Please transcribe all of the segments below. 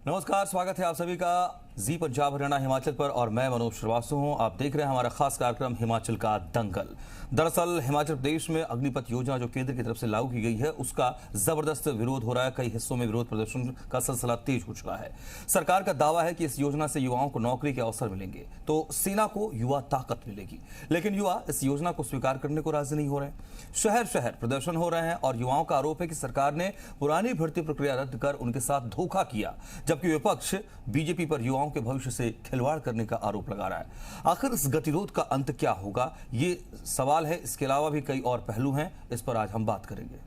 नमस्कार, स्वागत है आप सभी का जी पंजाब हरियाणा हिमाचल पर और मैं मनोज श्रीवास्तव हूं। आप देख रहे हैं हमारा खास कार्यक्रम हिमाचल का दंगल। दरअसल हिमाचल प्रदेश में अग्निपथ योजना जो केंद्र की तरफ से लागू की गई है उसका जबरदस्त विरोध हो रहा है। कई हिस्सों में विरोध प्रदर्शन का सिलसिला तेज हो चुका है। सरकार का दावा है कि इस योजना से युवाओं को नौकरी के अवसर मिलेंगे तो सेना को युवा ताकत मिलेगी, लेकिन युवा इस योजना को स्वीकार करने को राजी नहीं हो रहे। शहर शहर प्रदर्शन हो रहे हैं और युवाओं का आरोप है कि सरकार ने पुरानी भर्ती प्रक्रिया रद्द कर उनके साथ धोखा किया, जबकि विपक्ष बीजेपी पर युवाओं के भविष्य से खिलवाड़ करने का आरोप लगा रहा है। आखिर इस गतिरोध का अंत क्या होगा, ये सवाल है। इसके अलावा भी कई और पहलू हैं, इस पर आज हम बात करेंगे।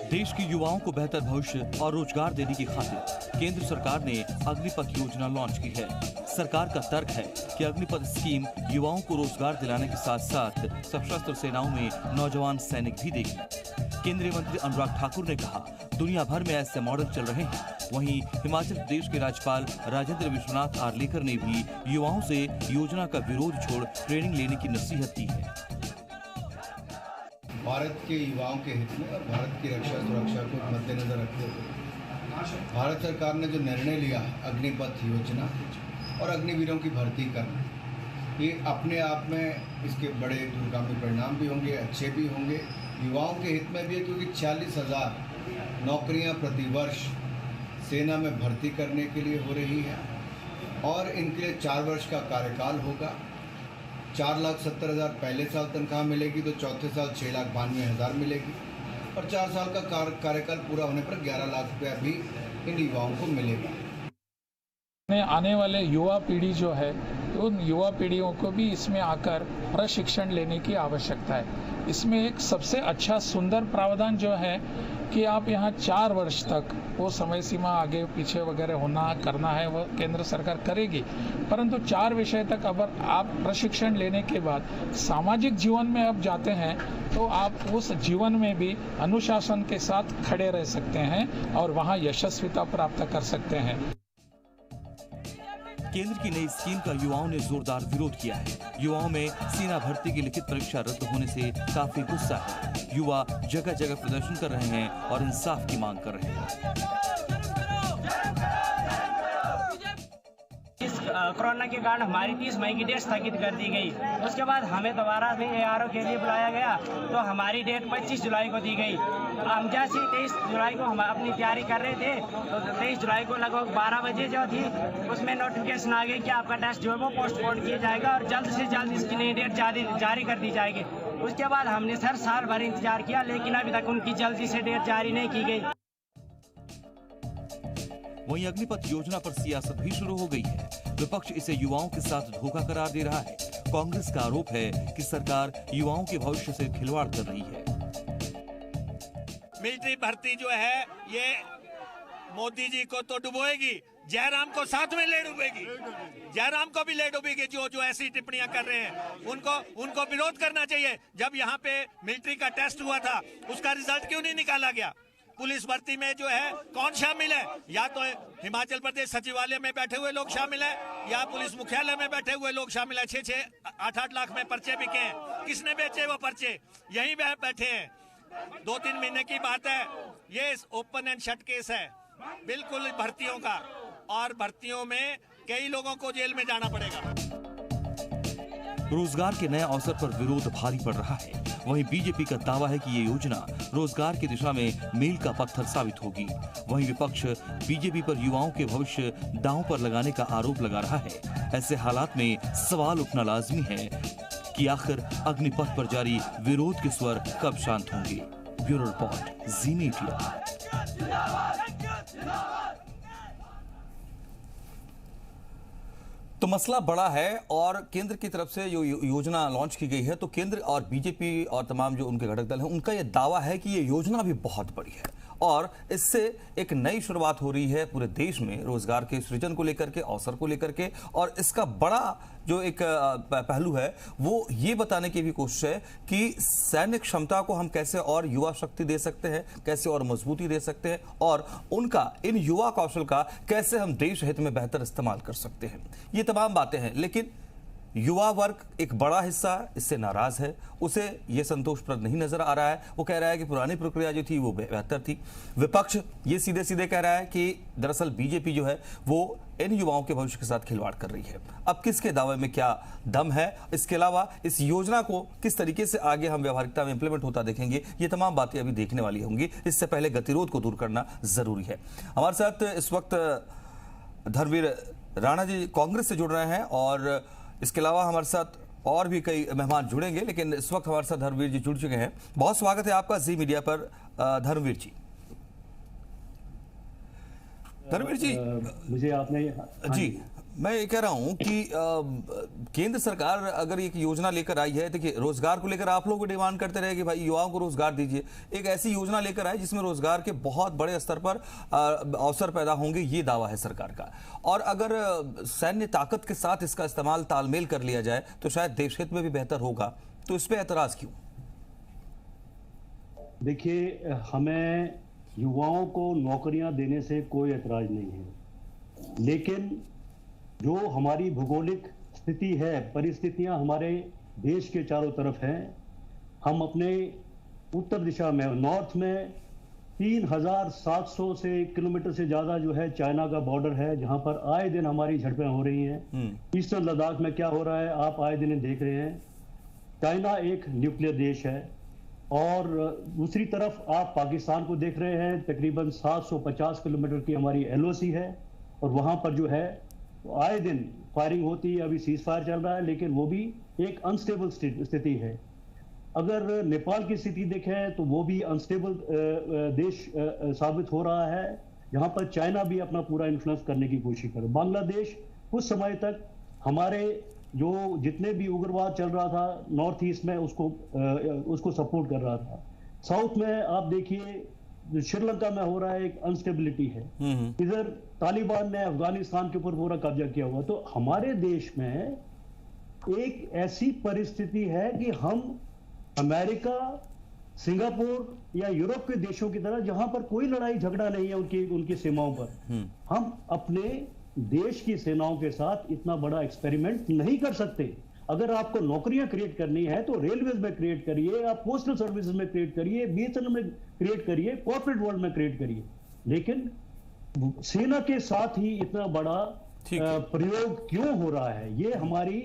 देश के युवाओं को बेहतर भविष्य और रोजगार देने की खातिर केंद्र सरकार ने अग्निपथ योजना लॉन्च की है। सरकार का तर्क है कि अग्निपथ स्कीम युवाओं को रोजगार दिलाने के साथ साथ सशस्त्र सेनाओं में नौजवान सैनिक भी देगी। केंद्रीय मंत्री अनुराग ठाकुर ने कहा, दुनिया भर में ऐसे मॉडल चल रहे हैं। वहीं हिमाचल प्रदेश के राज्यपाल राजेंद्र विश्वनाथ आर्लेकर ने भी युवाओं से योजना का विरोध छोड़ ट्रेनिंग लेने की नसीहत की है। भारत के युवाओं के हित में और भारत की रक्षा सुरक्षा को मद्देनजर रखते हुए भारत सरकार ने जो निर्णय लिया अग्निपथ योजना और अग्निवीरों की भर्ती करना, ये अपने आप में इसके बड़े दूरगामी परिणाम भी होंगे, अच्छे भी होंगे, युवाओं के हित में भी है, क्योंकि 40,000 नौकरियां प्रतिवर्ष सेना में भर्ती करने के लिए हो रही है और इनके लिए 4 वर्ष का कार्यकाल होगा। 4,70,000 पहले साल तनख्वाह मिलेगी तो चौथे साल 6,92,000 मिलेगी और 4 साल का कार्यकाल पूरा होने पर 11 लाख रुपया भी इन युवाओं को मिलेगा। आने वाले युवा पीढ़ी जो है, उन युवा पीढ़ियों को भी इसमें आकर प्रशिक्षण लेने की आवश्यकता है। इसमें एक सबसे अच्छा सुंदर प्रावधान जो है कि आप यहाँ 4 वर्ष तक, वो समय सीमा आगे पीछे वगैरह होना करना है वो केंद्र सरकार करेगी, परंतु 4 विषय तक अगर आप प्रशिक्षण लेने के बाद सामाजिक जीवन में अब जाते हैं तो आप उस जीवन में भी अनुशासन के साथ खड़े रह सकते हैं और वहाँ यशस्विता प्राप्त कर सकते हैं। केंद्र की नई स्कीम का युवाओं ने जोरदार विरोध किया है। युवाओं में सेना भर्ती की लिखित परीक्षा रद्द होने से काफी गुस्सा है। युवा जगह जगह प्रदर्शन कर रहे हैं और इंसाफ की मांग कर रहे हैं। कोरोना के कारण हमारी 30 मई की डेट स्थगित कर दी गई। उसके बाद हमें दोबारा भी ARO के लिए बुलाया गया तो हमारी डेट 25 जुलाई को दी गई। हम जैसे 23 जुलाई को हम अपनी तैयारी कर रहे थे तो 23 जुलाई को लगभग 12 बजे जो थी उसमें नोटिफिकेशन आ गई कि आपका टेस्ट जो है वो पोस्टपोन किया जाएगा और जल्द से जल्द इसकी नई डेट जारी कर दी जाएगी। उसके बाद हमने सर साल भर इंतजार किया, लेकिन अभी तक उनकी जल्दी से डेट जारी नहीं की गई। वहीं अग्निपथ योजना पर सियासत भी शुरू हो गई है। विपक्ष इसे युवाओं के साथ धोखा करार दे रहा है। कांग्रेस का आरोप है कि सरकार युवाओं के भविष्य से खिलवाड़ कर रही है। मिलिट्री भर्ती जो है ये मोदी जी को तो डुबोएगी, जयराम को साथ में ले डूबेगी। जयराम को भी ले डूबेगी। जो ऐसी टिप्पणियां कर रहे हैं उनको विरोध करना चाहिए। जब यहाँ पे मिलिट्री का टेस्ट हुआ था उसका रिजल्ट क्यों नहीं निकाला गया? पुलिस भर्ती में जो है कौन शामिल है? या तो हिमाचल प्रदेश सचिवालय में बैठे हुए लोग शामिल हैं या पुलिस मुख्यालय में बैठे हुए लोग शामिल हैं। 6-6, 8-8 लाख में पर्चे बिके हैं। किसने बेचे वो पर्चे? यहीं बैठे हैं। 2-3 महीने की बात है। ये ओपन एंड शट केस है बिल्कुल भर्तियों का, और भर्तियों में कई लोगों को जेल में जाना पड़ेगा। रोजगार के नए अवसर पर विरोध भारी पड़ रहा है। वहीं बीजेपी का दावा है कि ये योजना रोजगार की दिशा में मील का पत्थर साबित होगी। वहीं विपक्ष बीजेपी पर युवाओं के भविष्य दांव पर लगाने का आरोप लगा रहा है। ऐसे हालात में सवाल उठना लाजमी है कि आखिर अग्निपथ पर जारी विरोध के स्वर कब शांत होंगे। ब्यूरो रिपोर्ट, जी मीडिया। तो मसला बड़ा है और केंद्र की तरफ से जो योजना लॉन्च की गई है, तो केंद्र और बीजेपी और तमाम जो उनके घटक दल हैं उनका ये दावा है कि ये योजना भी बहुत बड़ी है और इससे एक नई शुरुआत हो रही है पूरे देश में रोजगार के सृजन को लेकर के, अवसर को लेकर के। और इसका बड़ा जो एक पहलू है वो ये बताने की भी कोशिश है कि सैन्य क्षमता को हम कैसे और युवा शक्ति दे सकते हैं, कैसे और मजबूती दे सकते हैं, और उनका इन युवा कौशल का कैसे हम देश हित में बेहतर इस्तेमाल कर सकते हैं। ये तमाम बातें हैं, लेकिन युवा वर्ग एक बड़ा हिस्सा इससे नाराज है, उसे यह संतोषप्रद नहीं नजर आ रहा है। वो कह रहा है कि पुरानी प्रक्रिया जो थी वो बेहतर थी। विपक्ष ये सीधे सीधे कह रहा है कि दरअसल बीजेपी जो है वो इन युवाओं के भविष्य के साथ खिलवाड़ कर रही है। अब किसके दावे में क्या दम है, इसके अलावा इस योजना को किस तरीके से आगे हम व्यावहारिकता में इंप्लीमेंट होता देखेंगे, ये तमाम बातें अभी देखने वाली होंगी। इससे पहले गतिरोध को दूर करना जरूरी है। हमारे साथ इस वक्त धर्मवीर राणा जी कांग्रेस से जुड़ रहे हैं और इसके अलावा हमारे साथ और भी कई मेहमान जुड़ेंगे, लेकिन इस वक्त हमारे साथ धर्मवीर जी जुड़ चुके हैं। बहुत स्वागत है आपका जी मीडिया पर धर्मवीर जी। धर्मवीर जी, मुझे आपने जी मैं ये कह रहा हूं कि केंद्र सरकार अगर एक योजना लेकर आई है, देखिए रोजगार को लेकर आप लोग भी डिमांड करते रहे कि भाई युवाओं को रोजगार दीजिए, एक ऐसी योजना लेकर आए जिसमें रोजगार के बहुत बड़े स्तर पर अवसर पैदा होंगे, ये दावा है सरकार का। और अगर सैन्य ताकत के साथ इसका इस्तेमाल तालमेल कर लिया जाए तो शायद देश हित में भी बेहतर होगा, तो इस पर एतराज क्यों? देखिए, हमें युवाओं को नौकरियां देने से कोई एतराज नहीं है, लेकिन जो हमारी भौगोलिक स्थिति है, परिस्थितियां हमारे देश के चारों तरफ हैं। हम अपने उत्तर दिशा में, नॉर्थ में 3700 से किलोमीटर से ज्यादा जो है चाइना का बॉर्डर है, जहां पर आए दिन हमारी झड़पें हो रही हैं। ईस्टर्न लद्दाख में क्या हो रहा है आप आए दिन देख रहे हैं। चाइना एक न्यूक्लियर देश है, और दूसरी तरफ आप पाकिस्तान को देख रहे हैं। तकरीबन 750 किलोमीटर की हमारी LOC है, और वहां पर जो है आए दिन फायरिंग होती है। अभी सीज फायर चल रहा है, लेकिन वो भी एक अनस्टेबल स्थिति है। अगर नेपाल की स्थिति देखें तो वो भी अनस्टेबल देश साबित हो रहा है, जहां पर चाइना भी अपना पूरा इन्फ्लुएंस करने की कोशिश कर। बांग्लादेश कुछ समय तक हमारे जो जितने भी उग्रवाद चल रहा था नॉर्थ ईस्ट में उसको सपोर्ट कर रहा था। साउथ में आप देखिए श्रीलंका में हो रहा है, एक अनस्टेबिलिटी है। इधर तालिबान ने अफगानिस्तान के ऊपर पूरा कब्जा किया हुआ। तो हमारे देश में एक ऐसी परिस्थिति है कि हम अमेरिका, सिंगापुर या यूरोप के देशों की तरह, जहां पर कोई लड़ाई झगड़ा नहीं है उनकी सीमाओं पर, हम अपने देश की सेनाओं के साथ इतना बड़ा एक्सपेरिमेंट नहीं कर सकते। अगर आपको नौकरियां क्रिएट करनी है तो रेलवेज में क्रिएट करिए, आप पोस्टल सर्विसेज में क्रिएट करिए, BSNL में क्रिएट करिए, कॉर्पोरेट वर्ल्ड में क्रिएट करिए, लेकिन सेना के साथ ही इतना बड़ा प्रयोग क्यों हो रहा है, ये हमारी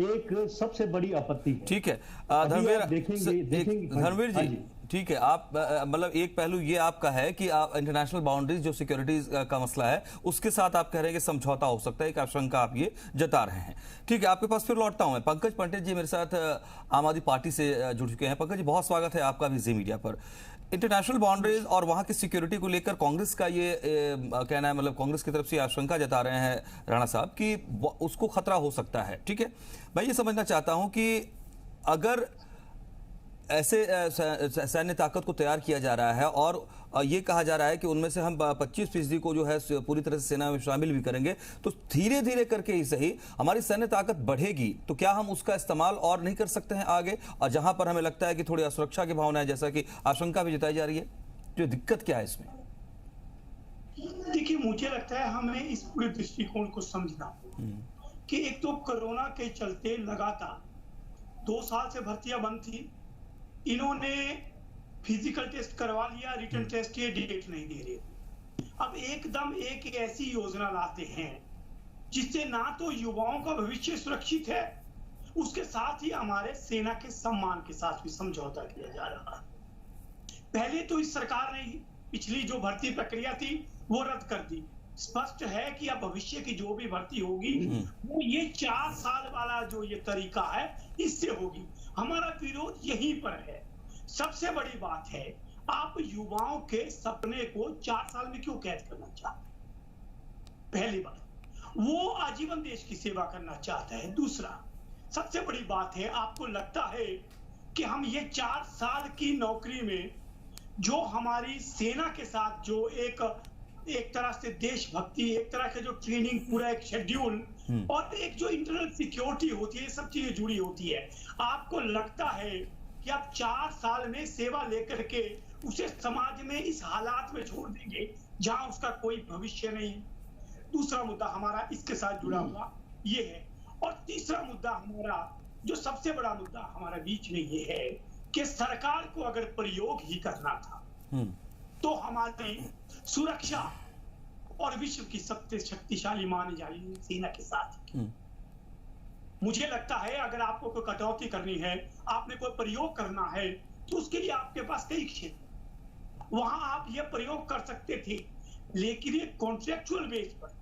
एक सबसे बड़ी आपत्ति है। ठीक है धर्मवीर जी, ठीक है, आप मतलब एक पहलू ये आपका है कि आप इंटरनेशनल बाउंड्रीज जो सिक्योरिटीज का मसला है उसके साथ आप कह रहे हैं कि समझौता हो सकता है, एक आशंका आप ये जता रहे हैं। ठीक है, आपके पास फिर लौटता हूं मैं। पंकज पंडित जी मेरे साथ आम आदमी पार्टी से जुड़ चुके हैं। पंकज जी, बहुत स्वागत है आपका भी जी मीडिया पर। इंटरनेशनल बाउंड्रीज और वहां की सिक्योरिटी को लेकर कांग्रेस का ये कहना है, मतलब कांग्रेस की तरफ से आशंका जता रहे हैं राणा साहब कि उसको खतरा हो सकता है। ठीक है, मैं ये समझना चाहता हूं कि अगर ऐसे सैन्य ताकत को तैयार किया जा रहा है और ये कहा जा रहा है कि उनमें से हम 25% को जो है पूरी तरह से सेना में शामिल भी करेंगे, तो धीरे धीरे करके ही सही हमारी सैन्य ताकत बढ़ेगी, तो क्या हम उसका इस्तेमाल और नहीं कर सकते हैं आगे? और जहां पर हमें लगता है कि थोड़ी असुरक्षा की भावना है, जैसा कि आशंका भी जताई जा रही है, जो दिक्कत क्या है इसमें? देखिए, मुझे लगता है हमें इस पूरे दृष्टिकोण को समझना कि एक तो कोरोना के चलते लगातार 2 साल से भर्तियां बंद थी। इन्होंने फिजिकल टेस्ट करवा लिया, रिटन टेस्ट की डेट नहीं दे रहे। अब एकदम एक ऐसी योजना लाते हैं जिससे ना तो युवाओं का भविष्य सुरक्षित है, उसके साथ ही हमारे सेना के सम्मान के साथ भी समझौता किया जा रहा है। पहले तो इस सरकार ने पिछली जो भर्ती प्रक्रिया थी वो रद्द कर दी। स्पष्ट है कि अब भविष्य की जो भी भर्ती होगी वो ये 4 साल वाला जो ये तरीका है इससे होगी। हमारा विरोध यहीं पर है। सबसे बड़ी बात है, आप युवाओं के सपने को 4 साल में क्यों कैद करना चाहते? पहली बात, वो आजीवन देश की सेवा करना चाहता है। दूसरा, सबसे बड़ी बात है, आपको लगता है कि हम ये 4 साल की नौकरी में जो हमारी सेना के साथ जो एक तरह से देशभक्ति, एक तरह के जो ट्रेनिंग, पूरा एक शेड्यूल और एक जो इंटरनल सिक्योरिटी होती है, ये सब चीजें जुड़ी होती है। आपको लगता है कि आप 4 साल में सेवा लेकर के उसे समाज में इस हालात में छोड़ देंगे जहां उसका कोई भविष्य नहीं है? दूसरा मुद्दा हमारा इसके साथ जुड़ा हुआ ये है। और तीसरा मुद्दा हमारा, जो सबसे बड़ा मुद्दा हमारा बीच में ये है कि सरकार को अगर प्रयोग ही करना था तो हमारी सुरक्षा और विश्व की सबसे शक्तिशाली मानी जा रही सेना के साथ मुझे लगता है अगर आपको कोई कटौती करनी है, आपने कोई प्रयोग करना है, तो उसके लिए आपके पास कई क्षेत्र, वहां आप ये प्रयोग कर सकते थे। लेकिन ये कॉन्ट्रेक्चुअल बेस पर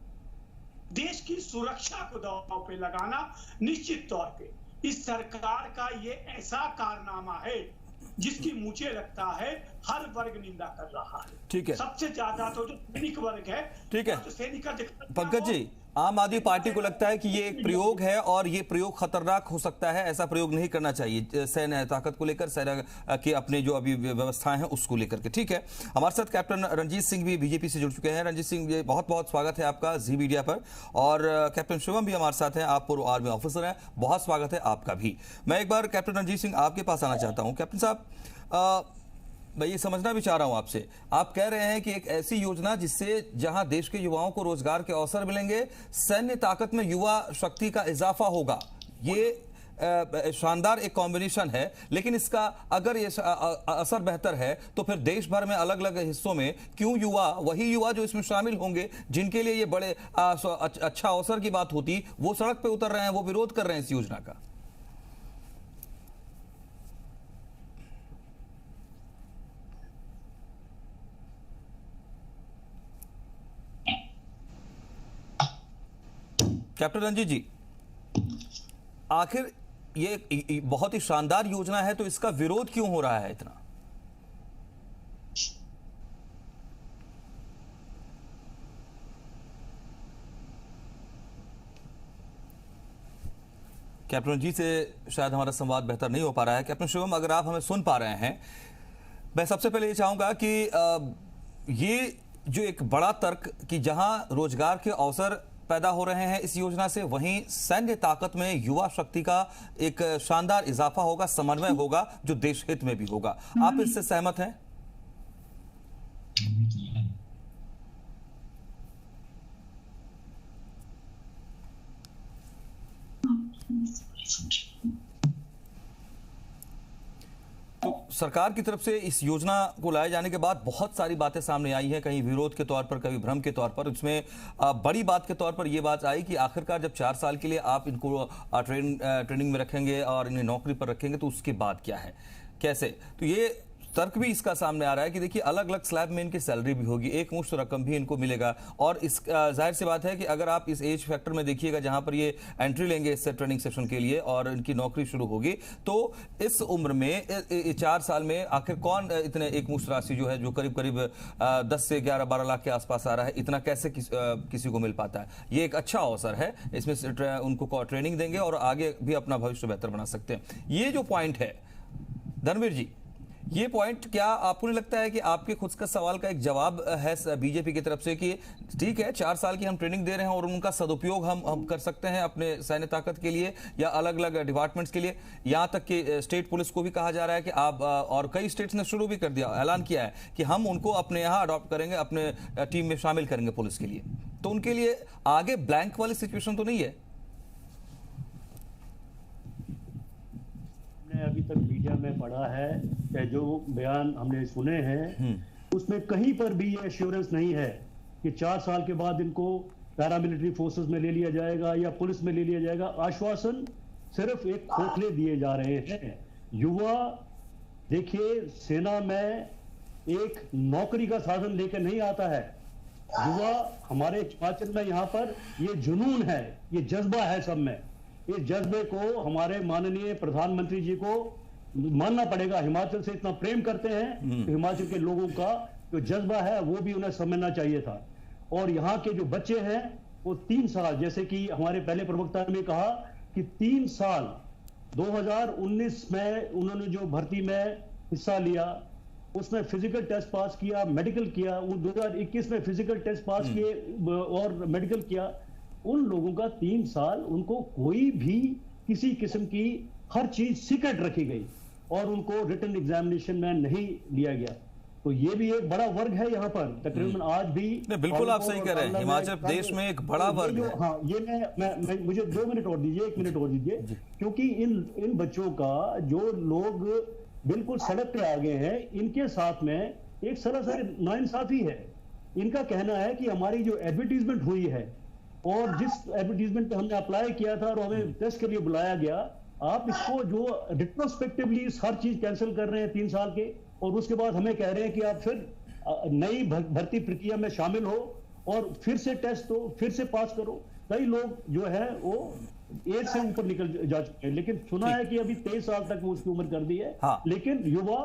देश की सुरक्षा को दांव पे लगाना निश्चित तौर पे इस सरकार का ये ऐसा कारनामा है जिसकी मुझे लगता है हर वर्ग निंदा कर रहा है। ठीक है, सबसे ज्यादा तो जो सैनिक वर्ग है, ठीक है, जो सैनिक पंकज जी, आम आदमी पार्टी को लगता है कि ये एक प्रयोग है और ये प्रयोग खतरनाक हो सकता है, ऐसा प्रयोग नहीं करना चाहिए सैन्य ताकत को लेकर, सेना के अपने जो अभी व्यवस्थाएं हैं उसको लेकर के। ठीक है, हमारे साथ कैप्टन रंजीत सिंह भी बीजेपी से जुड़ चुके हैं। रंजीत सिंह, बहुत बहुत स्वागत है आपका जी मीडिया पर। और कैप्टन शिवम भी हमारे साथ हैं, आप पूर्व आर्मी ऑफिसर हैं, बहुत स्वागत है आपका भी। मैं एक बार कैप्टन रंजीत सिंह आपके पास आना चाहता हूँ। कैप्टन साहब, मैं ये समझना भी चाह रहा हूं आपसे, आप कह रहे हैं कि एक ऐसी योजना जिससे जहां देश के युवाओं को रोजगार के अवसर मिलेंगे, सैन्य ताकत में युवा शक्ति का इजाफा होगा, ये शानदार एक कॉम्बिनेशन है। लेकिन इसका अगर ये असर बेहतर है तो फिर देश भर में अलग अलग हिस्सों में क्यों युवा, वही युवा जो इसमें शामिल होंगे जिनके लिए ये बड़े अच्छा अवसर की बात होती, वो सड़क पे उतर रहे हैं, वो विरोध कर रहे हैं इस योजना का। कैप्टन रंजीत जी, आखिर ये बहुत ही शानदार योजना है तो इसका विरोध क्यों हो रहा है इतना? कैप्टन रंजीत से शायद हमारा संवाद बेहतर नहीं हो पा रहा है। कैप्टन शिवम, अगर आप हमें सुन पा रहे हैं, मैं सबसे पहले ये चाहूंगा कि ये जो एक बड़ा तर्क कि जहां रोजगार के अवसर पैदा हो रहे हैं इस योजना से, वहीं सैन्य ताकत में युवा शक्ति का एक शानदार इजाफा होगा, समन्वय होगा जो देश हित में भी होगा। आप इससे सहमत हैं? तो सरकार की तरफ से इस योजना को लाए जाने के बाद बहुत सारी बातें सामने आई हैं, कहीं विरोध के तौर पर, कहीं भ्रम के तौर पर। इसमें बड़ी बात के तौर पर यह बात आई कि आखिरकार जब 4 साल के लिए आप इनको ट्रेनिंग में रखेंगे और इन्हें नौकरी पर रखेंगे तो उसके बाद क्या है, कैसे? तो ये तर्क भी इसका सामने आ रहा है कि देखिए अलग अलग स्लैब में इनकी सैलरी भी होगी, एक मुश्त रकम भी इनको मिलेगा। और इस जाहिर सी बात है कि अगर आप इस एज फैक्टर में देखिएगा जहां पर ये एंट्री लेंगे इस ट्रेनिंग सेशन के लिए और इनकी नौकरी शुरू होगी, तो इस उम्र में 4 साल में आखिर कौन इतने एक मुश्त राशि जो है, जो करीब करीब 10 से 11-12 लाख के आसपास आ रहा है, इतना कैसे किसी को मिल पाता है? ये एक अच्छा अवसर है, इसमें उनको ट्रेनिंग देंगे और आगे भी अपना भविष्य बेहतर बना सकते हैं। ये जो पॉइंट है धर्मवीर जी, ये पॉइंट क्या आपको नहीं लगता है कि आपके खुद का सवाल का एक जवाब है बीजेपी की तरफ से कि ठीक है 4 साल की हम ट्रेनिंग दे रहे हैं और उनका सदुपयोग हम कर सकते हैं अपने सैन्य ताकत के लिए या अलग अलग डिपार्टमेंट्स के लिए? यहां तक कि स्टेट पुलिस को भी कहा जा रहा है कि आप, और कई स्टेट्स ने शुरू भी कर दिया, ऐलान किया है कि हम उनको अपने यहाँ अडॉप्ट करेंगे, अपने टीम में शामिल करेंगे पुलिस के लिए। तो उनके लिए आगे ब्लैंक वाली सिचुएशन तो नहीं है? अभी तक मीडिया में पढ़ा है, जो बयान हमने सुने हैं, उसमें कहीं पर भी ये एश्योरेंस नहीं है कि 4 साल के बाद इनको पैरामिलिट्री फोर्सेस में ले लिया जाएगा या पुलिस में ले लिया जाएगा। आश्वासन सिर्फ एक खोखले दिए जा रहे हैं। युवा, देखिए, सेना में एक नौकरी का साधन लेकर नहीं आता है। युवा हमारे हिमाचल में यहाँ पर ये जुनून है, ये जज्बा है सब में। इस जज्बे को हमारे माननीय प्रधानमंत्री जी को मानना पड़ेगा। हिमाचल से इतना प्रेम करते हैं, तो हिमाचल के लोगों का जो जज्बा है वो भी उन्हें समझना चाहिए था। और यहाँ के जो बच्चे हैं वो 3 साल, जैसे कि हमारे पहले प्रवक्ता ने कहा कि 3 साल 2019 में उन्होंने जो भर्ती में हिस्सा लिया, उसमें फिजिकल टेस्ट पास किया, मेडिकल किया, वो 2021 में फिजिकल टेस्ट पास किए और मेडिकल किया, उन लोगों का 3 साल उनको कोई भी किसी किस्म की हर चीज सीक्रेट रखी गई और उनको रिटन एग्जामिनेशन में नहीं लिया गया। तो ये भी एक बड़ा वर्ग है यहाँ पर तकरीबन आज भी। बिल्कुल आप सही कह रहे हैं, हिमाचल प्रदेश में एक बड़ा वर्ग है। हाँ, ये मैं मुझे 2 मिनट और दीजिए, 1 मिनट और दीजिए, क्योंकि इन बच्चों का जो लोग बिल्कुल सड़क पे आ गए हैं, इनके साथ में एक सरासर नाइंसाफी है। इनका कहना है कि हमारी जो एडवर्टीजमेंट हुई है और जिस एडवर्टीजमेंट पे हमने अप्लाई किया था और हमें टेस्ट के लिए बुलाया गया, आप इसको जो रिट्रोस्पेक्टिवली हर चीज कैंसिल कर रहे हैं 3 साल के, और उसके बाद हमें कह रहे हैं कि आप फिर नई भर्ती प्रक्रिया में शामिल हो और फिर से टेस्ट दो, फिर से पास करो। कई लोग जो है वो एज से ऊपर निकल जा चुके हैं, लेकिन सुना है कि अभी 23 साल तक उसकी उम्र कर दी है। हाँ। लेकिन युवा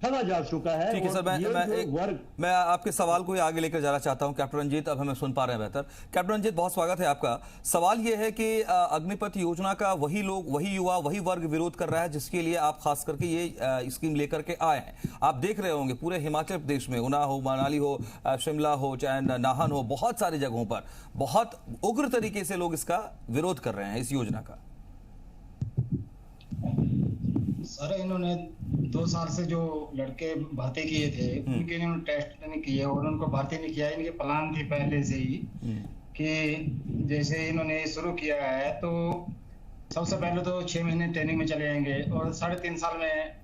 ठगा जा चुका है। ठीक है सर, मैं आपके सवाल को आगे लेकर जाना चाहता हूं। कैप्टन रंजीत अब हमें सुन पा रहे हैं बेहतर। कैप्टन रंजीत, बहुत स्वागत है आपका। सवाल यह है कि अग्निपथ योजना का वही लोग, वही युवा, वही वर्ग विरोध कर रहा है जिसके लिए आप खास करके ये स्कीम लेकर के आए हैं। आप देख रहे होंगे पूरे हिमाचल प्रदेश में, ऊना हो, मनाली हो, शिमला हो, चाहे नाहन हो, बहुत सारी जगहों पर बहुत उग्र तरीके से लोग इसका विरोध कर रहे हैं, इस योजना का। सर, इन्होंने 2 साल से जो लड़के भर्ती किए थे उनके इन्होंने टेस्ट नहीं किए और उनको भर्ती नहीं किया। इनके प्लान थी पहले से ही कि जैसे इन्होंने शुरू किया है तो सबसे पहले तो 6 महीने ट्रेनिंग में चले जाएंगे और 3.5 साल में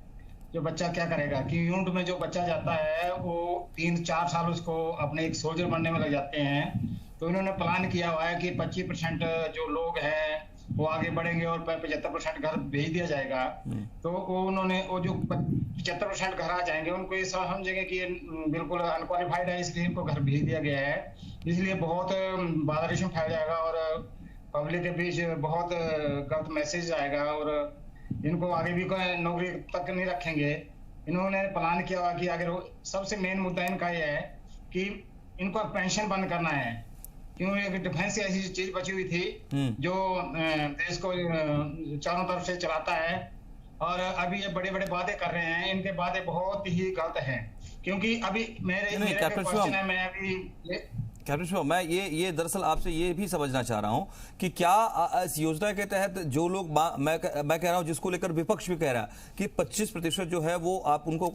जो बच्चा क्या करेगा कि यूनिट में जो बच्चा जाता है वो 3-4 साल उसको अपने एक सोल्जर बनने में लग जाते हैं। तो इन्होंने प्लान किया हुआ है कि 25% जो लोग हैं वो आगे बढ़ेंगे और 75% घर भेज दिया जाएगा। तो उन्होंने वो जो 75% घर आ जाएंगे उनको ये समझेंगे कि ये बिल्कुल अनक्वालिफाइड है, इसलिए इनको घर भेज दिया गया है। इसलिए बहुत बादरिश उठाया जाएगा और पब्लिक के बीच बहुत गलत मैसेज आएगा और इनको आगे भी कोई नौकरी तक नहीं रखेंगे। इन्होंने प्लान किया हुआ कि अगर सबसे मेन मुद्दा इनका ये है कि इनको पेंशन बंद करना है, क्योंकि एक डिफेंस ऐसी चीज बची हुई थी जो देश को चारों तरफ से चलाता है। और अभी ये बड़े बड़े वादे कर रहे हैं, इनके वादे बहुत ही गलत हैं। क्योंकि अभी मेरे क्वेश्चन है, मैं अभी कैप्टन शिवम, मैं ये दरअसल आपसे ये भी समझना चाह रहा हूं कि क्या इस योजना के तहत जो लोग मैं कह रहा हूं, जिसको लेकर विपक्ष भी कह रहा है कि 25% जो है वो आप उनको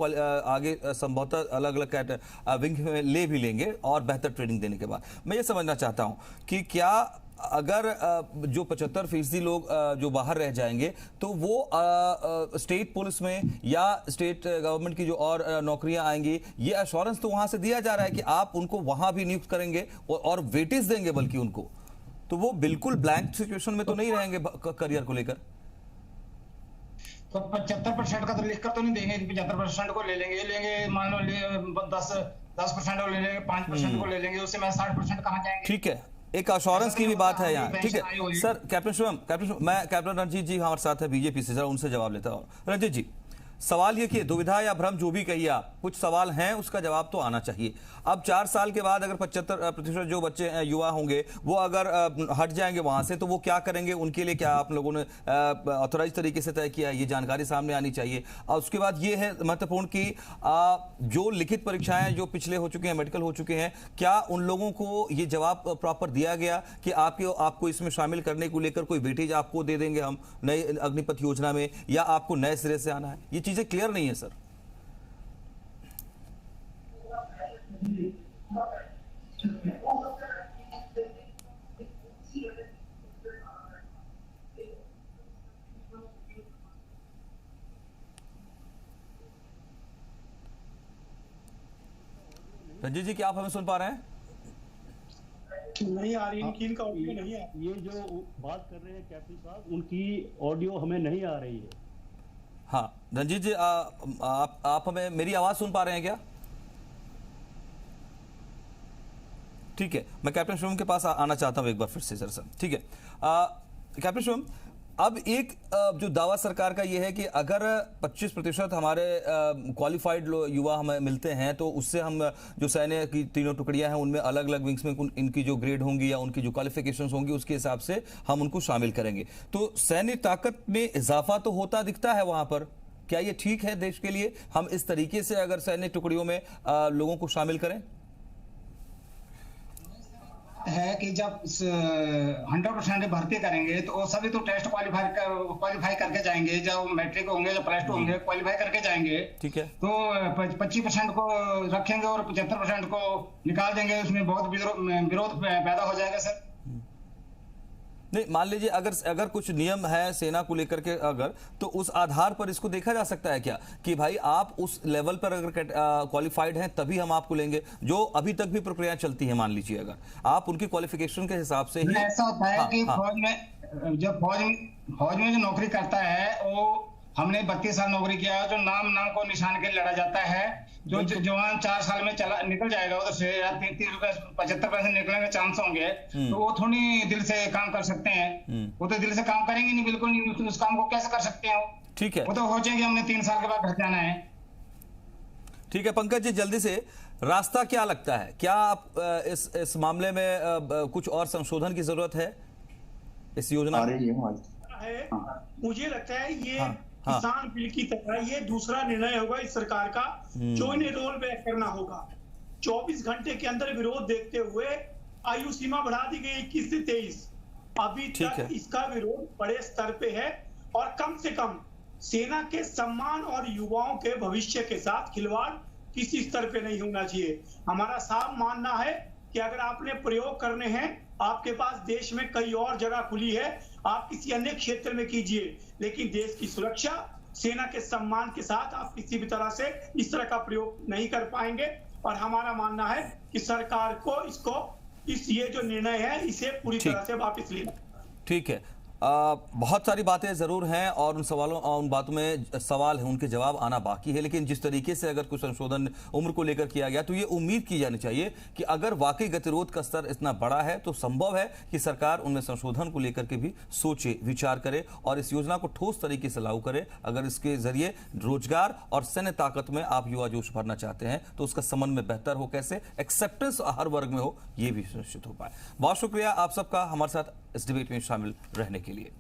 आगे संभवतः अलग अलग विंग में ले भी लेंगे और बेहतर ट्रेनिंग देने के बाद, मैं ये समझना चाहता हूं कि क्या अगर जो 75% लोग जो बाहर रह जाएंगे तो वो स्टेट पुलिस में या स्टेट गवर्नमेंट की जो और नौकरियां आएंगी, ये एश्योरेंस तो वहां से दिया जा रहा है कि आप उनको वहां भी नियुक्त करेंगे और वेटेज देंगे बल्कि उनको, तो वो बिल्कुल ब्लैंक सिचुएशन में तो नहीं रहेंगे करियर को लेकर। तो 75% का तो लिखकर तो नहीं देंगे, 75% को ले लेंगे, मान लो 10% को ले लेंगे, 5% को ले लेंगे, उससे मैं 60% कहाँ जाएंगे। ठीक है, एक अश्योरेंस की भी बात है यहाँ। ठीक है सर, कैप्टन शिवम, मैं कैप्टन रंजीत जी हमारे साथ है बीजेपी से, जरा उनसे जवाब लेता हूँ। रंजीत जी, सवाल ये कि दुविधा या भ्रम जो भी कहिए आप, कुछ सवाल हैं उसका जवाब तो आना चाहिए। अब 4 साल के बाद अगर 75% जो बच्चे युवा होंगे वो अगर हट जाएंगे वहां से, तो वो क्या करेंगे, उनके लिए क्या आप लोगों ने ऑथोराइज तरीके से तय किया, ये जानकारी सामने आनी चाहिए। और उसके बाद ये है महत्वपूर्ण कि जो लिखित परीक्षाएं जो पिछले हो चुके हैं, मेडिकल हो चुके हैं, क्या उन लोगों को ये जवाब प्रॉपर दिया गया कि आपको इसमें शामिल करने को लेकर कोई वेटेज आपको दे देंगे हम नई अग्निपथ योजना में, या आपको नए सिरे से आना है? ये चीजें क्लियर नहीं है सर। रंजीत जी, क्या आप हमें सुन पा रहे हैं? नहीं आ रही, इनका ऑडियो नहीं आ रही। ये जो बात कर रहे हैं कैप्टन साहब, उनकी ऑडियो हमें नहीं आ रही है। हाँ रंजीत जी, आप हमें मेरी आवाज सुन पा रहे हैं क्या? ठीक है, मैं कैप्टन शिवम के पास आना चाहता हूं एक बार फिर से सर। ठीक है कैप्टन शिवम, अब एक जो दावा सरकार का ये है कि अगर 25% हमारे क्वालिफाइड युवा हमें मिलते हैं तो उससे हम जो सैन्य की 3 टुकड़ियां हैं उनमें अलग अलग विंग्स में इनकी जो ग्रेड होंगी या उनकी जो क्वालिफिकेशंस होंगी उसके हिसाब से हम उनको शामिल करेंगे, तो सैन्य ताकत में इजाफा तो होता दिखता है वहां पर, क्या ये ठीक है देश के लिए, हम इस तरीके से अगर सैन्य टुकड़ियों में लोगों को शामिल करें? है कि जब 100% भर्ती करेंगे तो वो सभी तो टेस्ट क्वालिफाई करके जाएंगे, जब मैट्रिक होंगे या प्लस टू होंगे क्वालिफाई करके जाएंगे। ठीक है, तो 25% को रखेंगे और 75% को निकाल देंगे, उसमें बहुत विरोध पैदा हो जाएगा सर। नहीं, मान लीजिए अगर कुछ नियम है सेना को लेकर के, अगर तो उस आधार पर इसको देखा जा सकता है क्या कि भाई आप उस लेवल पर अगर क्वालिफाइड हैं तभी हम आपको लेंगे, जो अभी तक भी प्रक्रिया चलती है। मान लीजिए अगर आप उनकी क्वालिफिकेशन के हिसाब से ही, ऐसा होता है कि फौज में जो नौकरी करता है वो हमने 32 साल नौकरी किया, जो नाम को निशान के लड़ा जाता है, जो जवान 4 साल में निकल जाएगा उधर से, या 75% निकलने के चांस होंगे, तो वो थोड़ी दिल से काम कर सकते हैं। वो तो दिल से काम करेंगे नहीं, बिल्कुल नहीं, उस काम को कैसे कर सकते हैं? ठीक है, वो तो हो जाएंगे, हमने 3 साल के बाद घर जाना है। ठीक है पंकज जी, जल्दी से रास्ता क्या लगता है, क्या आप इस मामले में कुछ और संशोधन की जरूरत है इस योजना है? मुझे लगता है ये किसान बिल की तरह ये दूसरा निर्णय होगा इस सरकार का, जो इन्हें रोल बैक करना होगा। 24 घंटे के अंदर विरोध देखते हुए आयु सीमा बढ़ा दी गई 21 से 23। अभी तक इसका विरोध बड़े स्तर पे है और कम से कम सेना के सम्मान और युवाओं के भविष्य के साथ खिलवाड़ किसी स्तर पे नहीं होना चाहिए। हमारा साफ मानना है कि अगर आपने प्रयोग करने हैं, आपके पास देश में कई और जगह खुली है, आप किसी अन्य क्षेत्र में कीजिए, लेकिन देश की सुरक्षा, सेना के सम्मान के साथ आप किसी भी तरह से इस तरह का प्रयोग नहीं कर पाएंगे। और हमारा मानना है कि सरकार को ये जो निर्णय है इसे पूरी तरह से वापस लेना। ठीक है, बहुत सारी बातें जरूर हैं और उन सवालों और उन बातों में सवाल है, उनके जवाब आना बाकी है, लेकिन जिस तरीके से अगर कुछ संशोधन उम्र को लेकर किया गया तो ये उम्मीद की जानी चाहिए कि अगर वाकई गतिरोध का स्तर इतना बड़ा है तो संभव है कि सरकार उनमें संशोधन को लेकर के भी सोचे, विचार करे और इस योजना को ठोस तरीके से लागू करे। अगर इसके जरिए रोजगार और सैन्य ताकत में आप युवा जोश भरना चाहते हैं तो उसका समन्वय बेहतर हो, कैसे एक्सेप्टेंस हर वर्ग में हो, ये भी सुनिश्चित हो पाए। बहुत शुक्रिया आप सबका हमारे साथ इस डिबेट में शामिल रहने के लिए।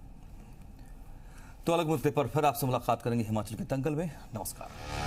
तो अलग मुद्दे पर फिर आपसे मुलाकात करेंगे हिमाचल के दंगल में। नमस्कार।